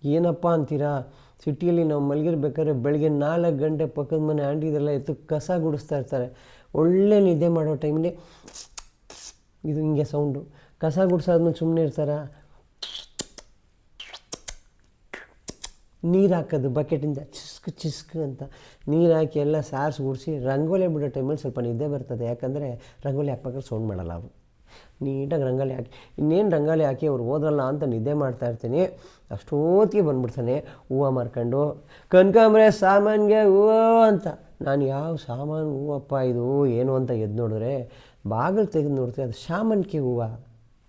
ಏನಪ್ಪ ಅಂತೀರಾ, ಸಿಟಿಯಲ್ಲಿ ನಾವು ಮಲಗಿರ್ಬೇಕಾದ್ರೆ ಬೆಳಗ್ಗೆ 4 ಗಂಟೆ ಪಕ್ಕದ ಮನೆ ಆಂಟಿದೆಲ್ಲ ಎತ್ತು ಕಸ ಗುಡಿಸ್ತಾ ಇರ್ತಾರೆ. ಒಳ್ಳೆ ನಿದ್ದೆ ಮಾಡೋ ಟೈಮಲ್ಲಿ ಇದು ಹಿಂಗೆ ಸೌಂಡು. ಕಸ ಗುಡಿಸೋದ್ಮೇಲೆ ಸುಮ್ಮನೆ ಇರ್ತಾರ, ನೀರು ಹಾಕೋದು ಬಕೆಟಿಂದ ಚಿಸ್ಕ್ ಅಂತ ನೀರು ಹಾಕಿ ಎಲ್ಲ ಸಾರಿಸಿ ಗುಡಿಸಿ ರಂಗೋಲಿ ಬಿಡೋ ಟೈಮಲ್ಲಿ ಸ್ವಲ್ಪ ನಿದ್ದೆ ಬರ್ತದೆ. ಯಾಕಂದರೆ ರಂಗೋಲಿ ಹಾಕ್ಬೇಕಾದ್ರೆ ಸೌಂಡ್ ಮಾಡಲ್ಲ ಅವರು. ನೀಟಾಗಿ ರಂಗೋಲಿ ಹಾಕಿ ಇನ್ನೇನು ರಂಗೋಲಿ ಹಾಕಿ ಅವ್ರು ಹೋದ್ರಲ್ಲ ಅಂತ ನಿದ್ದೆ ಮಾಡ್ತಾಯಿರ್ತೀನಿ. ಅಷ್ಟೊತ್ತಿಗೆ ಬಂದ್ಬಿಡ್ತಾನೆ ಹೂವು ಮಾರ್ಕೊಂಡು, ಕನಕಾಂಬ್ರೆ ಸಾಮಾನಿಗೆ ಹೂವು ಅಂತ. ನಾನು ಯಾವ ಸಾಮಾನು ಹೂವಪ್ಪ ಇದು ಏನು ಅಂತ ಎದ್ದು ನೋಡಿದ್ರೆ ಬಾಗಿಲು ತೆಗೆದು ನೋಡ್ತೀವಿ, ಅದು ಶಾಮಂತಿಗೆ ಹೂವು.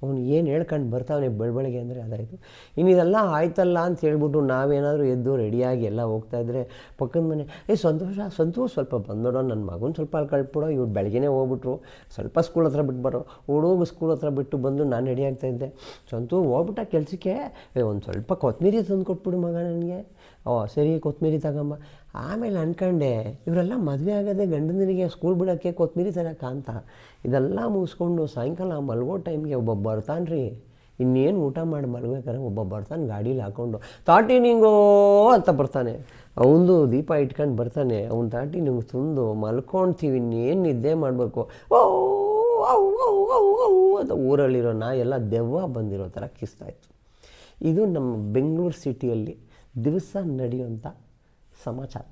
ಅವನು ಏನು ಹೇಳ್ಕೊಂಡು ಬರ್ತಾವನೆ ಬೆಳಬೆಳಗ್ಗೆ ಅಂದರೆ ಅದಾಯಿತು. ಇನ್ನು ಇದೆಲ್ಲ ಆಯ್ತಲ್ಲ ಅಂತ ಹೇಳ್ಬಿಟ್ಟು ನಾವೇನಾದರೂ ಎದ್ದು ರೆಡಿಯಾಗಿ ಎಲ್ಲ ಹೋಗ್ತಾಯಿದ್ರೆ ಪಕ್ಕದ ಮನೆ ಸಂತೋಷ ಸ್ವಲ್ಪ ಬಂದ್ಬಿಡೋ, ನನ್ನ ಮಗನ ಸ್ವಲ್ಪ ಅಲ್ಲಿ ಕಳ್ಬಿಡೋ, ಇವ್ರು ಬೆಳಗ್ಗೆನೇ ಹೋಗ್ಬಿಟ್ರು, ಸ್ವಲ್ಪ ಸ್ಕೂಲ್ ಹತ್ರ ಬಿಟ್ಟು ಬರೋ. ಹುಡುಗ ಸ್ಕೂಲ್ ಹತ್ರ ಬಿಟ್ಟು ಬಂದು ನಾನು ರೆಡಿ ಆಗ್ತಾಯಿದ್ದೆ. ಹೋಗ್ಬಿಟ್ಟ ಕೆಲಸಕ್ಕೆ, ಒಂದು ಸ್ವಲ್ಪ ಕೊತ್ತಂಬರಿ ತಂದು ಕೊಟ್ಬಿಡು ಮಗ ನನಗೆ. ಸರಿ ಕೊತ್ತಂಬರಿ ತಗೊಂಬ. ಆಮೇಲೆ ಅಂದ್ಕೊಂಡೆ ಇವರೆಲ್ಲ ಮದುವೆ ಆಗೋದೇ ಗಂಡನಿಗೆ ಸ್ಕೂಲ್ ಬಿಡೋಕ್ಕೆ ಕೊತ್ತಂಬರಿ ತರಕ್ಕೆ ಅಂತ. ಇದೆಲ್ಲ ಮುಗಿಸ್ಕೊಂಡು ಸಾಯಂಕಾಲ ಮಲ್ಗೋ ಟೈಮ್ಗೆ ಒಬ್ಬ ಬರ್ತಾನೆ ರೀ. ಇನ್ನೇನು ಊಟ ಮಾಡಿ ಮಲ್ಬೇಕಾದ್ರೆ ಒಬ್ಬ ಬರ್ತಾನೆ ಗಾಡೀಲಿ ಹಾಕ್ಕೊಂಡು, ತಾಟಿ ನಿಂಗೋ ಅಂತ ಬರ್ತಾನೆ. ಅವನದು ದೀಪ ಇಟ್ಕೊಂಡು ಬರ್ತಾನೆ. ಅವ್ನು ತಾಟಿ ನಿಂಗೆ ತುಂಡು ಮಲ್ಕೊಳ್ತೀವಿ, ಇನ್ನೇನು ನಿದ್ದೆ ಮಾಡಬೇಕು. ಓ ಅಂತ ಊರಲ್ಲಿರೋ ನಾಯೆಲ್ಲ ದೆವ್ವ ಬಂದಿರೋ ಥರ ಕಿಸ್ತಾಯಿತ್ತು. ಇದು ನಮ್ಮ ಬೆಂಗಳೂರು ಸಿಟಿಯಲ್ಲಿ ದಿವಸ ನಡೆಯುವಂಥ ಸಮಾಚಾರ.